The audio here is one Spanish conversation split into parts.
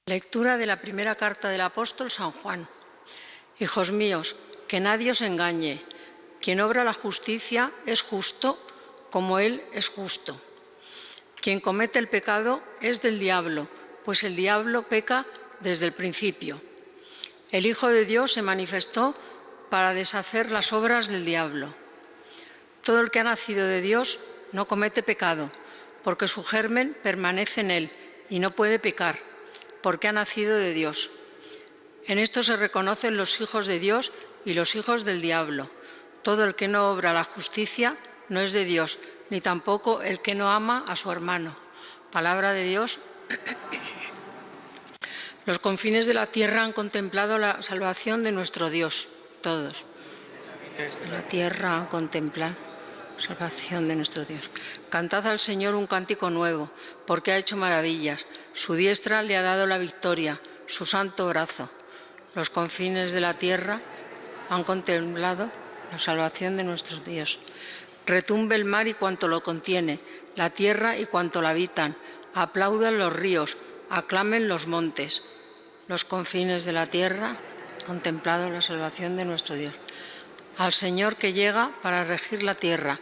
Lectura de la primera carta del apóstol San Juan. Hijos míos, que nadie os engañe. Quien obra la justicia es justo como Él es justo. Quien comete el pecado es del diablo, pues el diablo peca desde el principio. El Hijo de Dios se manifestó para deshacer las obras del diablo. Todo el que ha nacido de Dios no comete pecado, porque su germen permanece en él y no puede pecar, porque ha nacido de Dios. En esto se reconocen los hijos de Dios y los hijos del diablo. Todo el que no obra la justicia no es de Dios, ni tampoco el que no ama a su hermano. Palabra de Dios. Los confines de la tierra han contemplado la salvación de nuestro Dios, todos. La tierra han contemplado la salvación de nuestro Dios. Cantad al Señor un cántico nuevo, porque ha hecho maravillas. Su diestra le ha dado la victoria, su santo brazo. Los confines de la tierra han contemplado la salvación de nuestro Dios. Retumbe el mar y cuanto lo contiene, la tierra y cuanto la habitan. Aplaudan los ríos, aclamen los montes. Los confines de la tierra han contemplado la salvación de nuestro Dios. Al Señor que llega para regir la tierra,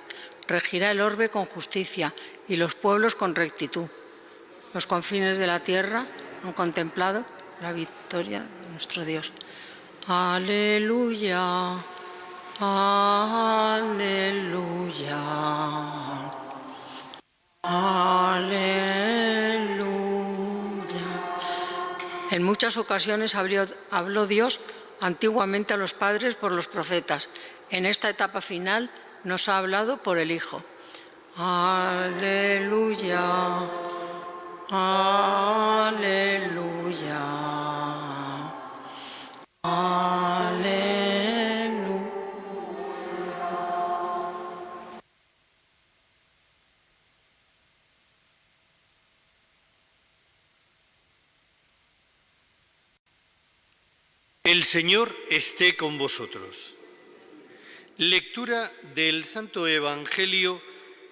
regirá el orbe con justicia y los pueblos con rectitud. Los confines de la tierra han contemplado la victoria de nuestro Dios. Aleluya, aleluya, aleluya. En muchas ocasiones habló Dios antiguamente a los padres por los profetas. En esta etapa final nos ha hablado por el Hijo. Aleluya, aleluya, aleluya. El Señor esté con vosotros. Lectura del Santo Evangelio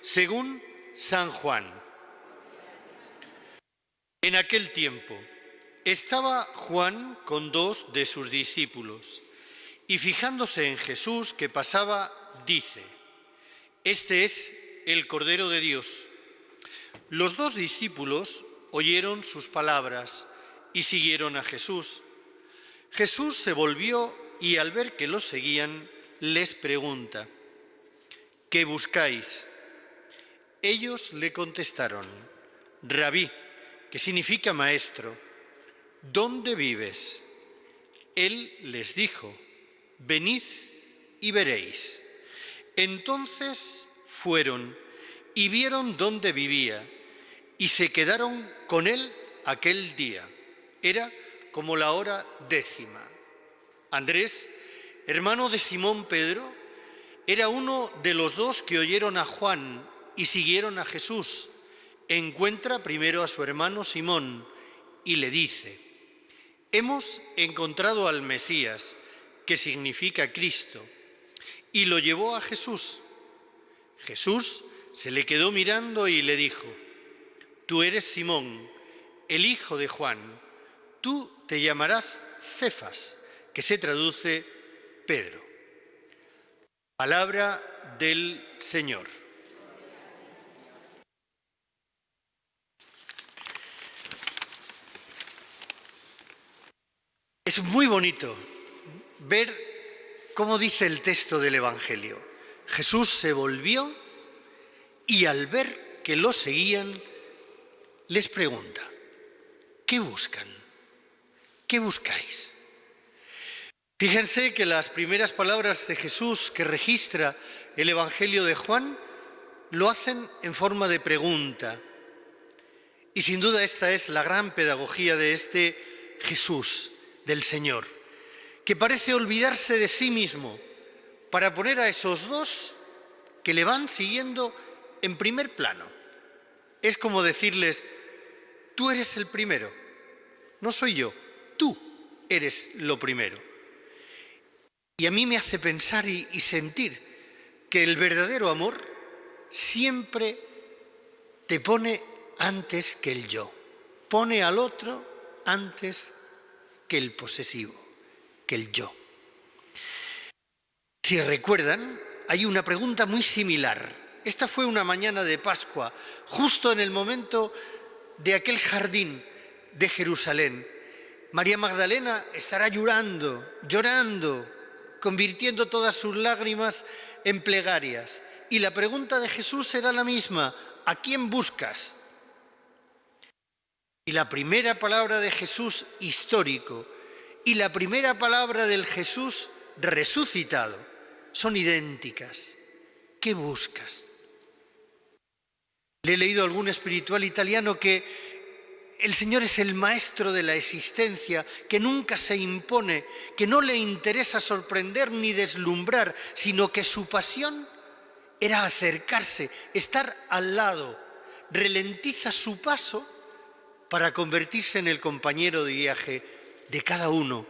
según San Juan. En aquel tiempo estaba Juan con 2 de sus discípulos y fijándose en Jesús que pasaba, dice: «Este es el Cordero de Dios». Los 2 discípulos oyeron sus palabras y siguieron a Jesús. Jesús se volvió y al ver que los seguían, les pregunta: «¿Qué buscáis?». Ellos le contestaron: «Rabí», que significa maestro, «¿dónde vives?». Él les dijo: «Venid y veréis». Entonces fueron y vieron dónde vivía y se quedaron con él aquel día. Era como la hora 10. Andrés, hermano de Simón Pedro, era uno de los 2 que oyeron a Juan y siguieron a Jesús. Encuentra primero a su hermano Simón y le dice: «Hemos encontrado al Mesías», que significa Cristo, y lo llevó a Jesús. Jesús se le quedó mirando y le dijo: «Tú eres Simón, el hijo de Juan. Tú te llamarás Cefas», que se traduce Pedro. Palabra del Señor. Es muy bonito ver cómo dice el texto del Evangelio. Jesús se volvió y al ver que lo seguían, les pregunta: «¿Qué buscan? ¿Qué buscáis?». Fíjense que las primeras palabras de Jesús que registra el Evangelio de Juan lo hacen en forma de pregunta. Y sin duda esta es la gran pedagogía de este Jesús, del Señor, que parece olvidarse de sí mismo para poner a esos 2 que le van siguiendo en primer plano. Es como decirles: «Tú eres el primero, no soy yo, tú eres lo primero». Y a mí me hace pensar y sentir que el verdadero amor siempre te pone antes que el yo. Pone al otro antes que el posesivo, que el yo. Si recuerdan, hay una pregunta muy similar. Esta fue una mañana de Pascua, justo en el momento de aquel jardín de Jerusalén. María Magdalena estará llorando, convirtiendo todas sus lágrimas en plegarias. Y la pregunta de Jesús será la misma: ¿a quién buscas? Y la primera palabra de Jesús histórico y la primera palabra del Jesús resucitado son idénticas. ¿Qué buscas? Le he leído a algún espiritual italiano que el Señor es el maestro de la existencia, que nunca se impone, que no le interesa sorprender ni deslumbrar, sino que su pasión era acercarse, estar al lado. Ralentiza su paso para convertirse en el compañero de viaje de cada uno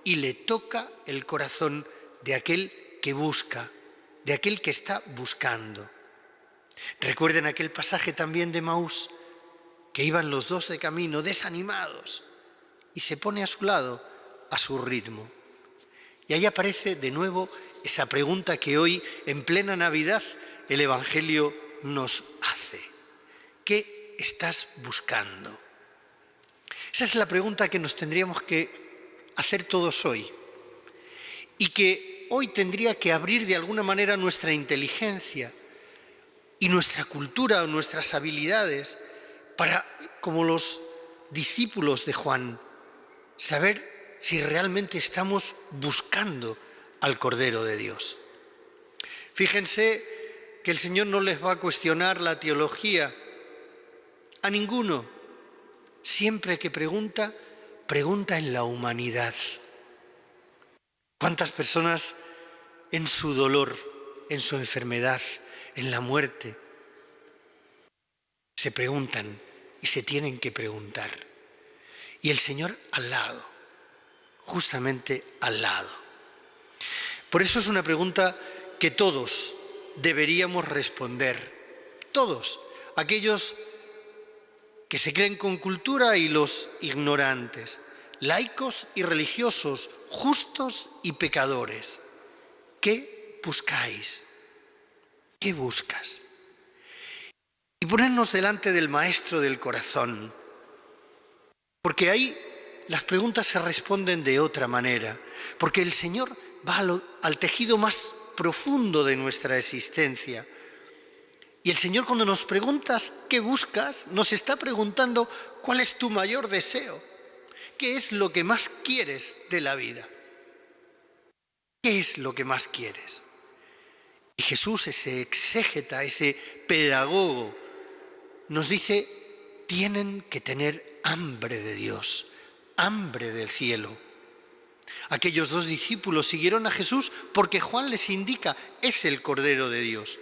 y le toca el corazón de aquel que busca, de aquel que está buscando. Recuerden aquel pasaje también de Emaús, que iban los dos de camino desanimados y se pone a su lado, a su ritmo. Y ahí aparece de nuevo esa pregunta que hoy, en plena Navidad, el Evangelio nos hace. ¿Qué estás buscando? Esa es la pregunta que nos tendríamos que hacer todos hoy y que hoy tendría que abrir de alguna manera nuestra inteligencia y nuestra cultura o nuestras habilidades para, como los discípulos de Juan, saber si realmente estamos buscando al Cordero de Dios. Fíjense que el Señor no les va a cuestionar la teología a ninguno. Siempre que pregunta, pregunta en la humanidad. ¿Cuántas personas en su dolor, en su enfermedad, en la muerte, se preguntan y se tienen que preguntar? Y el Señor al lado, justamente al lado. Por eso es una pregunta que todos deberíamos responder. Todos, aquellos que se creen con cultura y los ignorantes, laicos y religiosos, justos y pecadores. ¿Qué buscáis? ¿Qué buscas? Y ponernos delante del Maestro del corazón, porque ahí las preguntas se responden de otra manera, porque el Señor va al tejido más profundo de nuestra existencia. Y el Señor, cuando nos preguntas qué buscas, nos está preguntando cuál es tu mayor deseo, qué es lo que más quieres de la vida, qué es lo que más quieres. Y Jesús, ese exégeta, ese pedagogo, nos dice: tienen que tener hambre de Dios, hambre del cielo. Aquellos dos discípulos siguieron a Jesús porque Juan les indica: es el Cordero de Dios.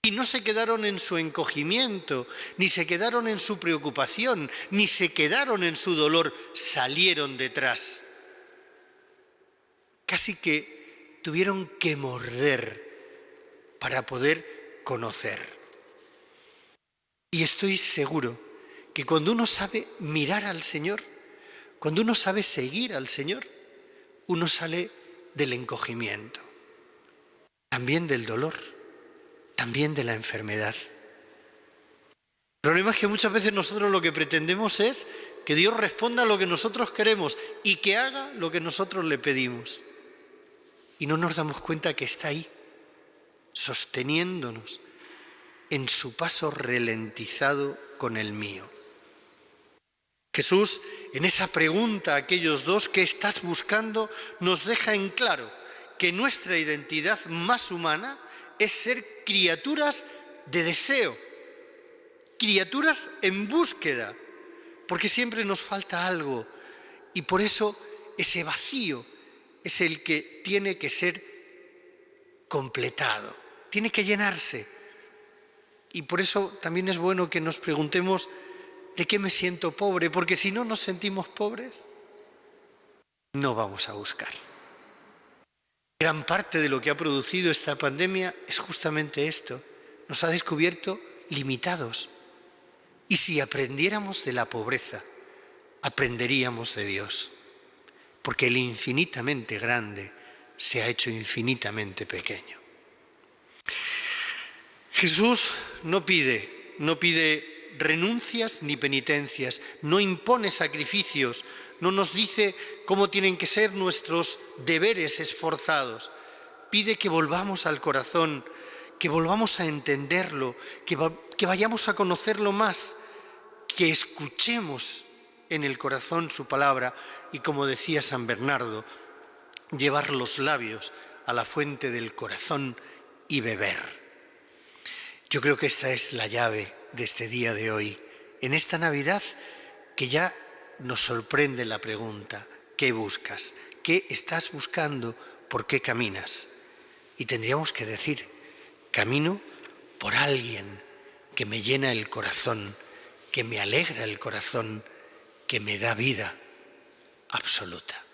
Y no se quedaron en su encogimiento, ni se quedaron en su preocupación, ni se quedaron en su dolor, salieron detrás. Casi que tuvieron que morder para poder conocer. Y estoy seguro que cuando uno sabe mirar al Señor, cuando uno sabe seguir al Señor, uno sale del encogimiento, también del dolor, también de la enfermedad. El problema es que muchas veces nosotros lo que pretendemos es que Dios responda a lo que nosotros queremos y que haga lo que nosotros le pedimos. Y no nos damos cuenta que está ahí, sosteniéndonos en su paso ralentizado con el mío. Jesús, en esa pregunta a aquellos dos, ¿qué estás buscando?, nos deja en claro que nuestra identidad más humana es ser criaturas de deseo, criaturas en búsqueda, porque siempre nos falta algo y por eso ese vacío es el que tiene que ser completado, tiene que llenarse. Y por eso también es bueno que nos preguntemos: ¿de qué me siento pobre? Porque si no nos sentimos pobres, no vamos a buscar. Gran parte de lo que ha producido esta pandemia es justamente esto. Nos ha descubierto limitados. Y si aprendiéramos de la pobreza, aprenderíamos de Dios, porque el infinitamente grande se ha hecho infinitamente pequeño. Jesús no pide renuncias ni penitencias, no impone sacrificios, no nos dice cómo tienen que ser nuestros deberes esforzados. Pide que volvamos al corazón, que volvamos a entenderlo, que vayamos a conocerlo más, que escuchemos en el corazón su palabra y, como decía San Bernardo, llevar los labios a la fuente del corazón y beber. Yo creo que esta es la llave de este día de hoy, en esta Navidad que ya nos sorprende la pregunta: ¿qué buscas? ¿Qué estás buscando? ¿Por qué caminas? Y tendríamos que decir: camino por alguien que me llena el corazón, que me alegra el corazón, que me da vida absoluta.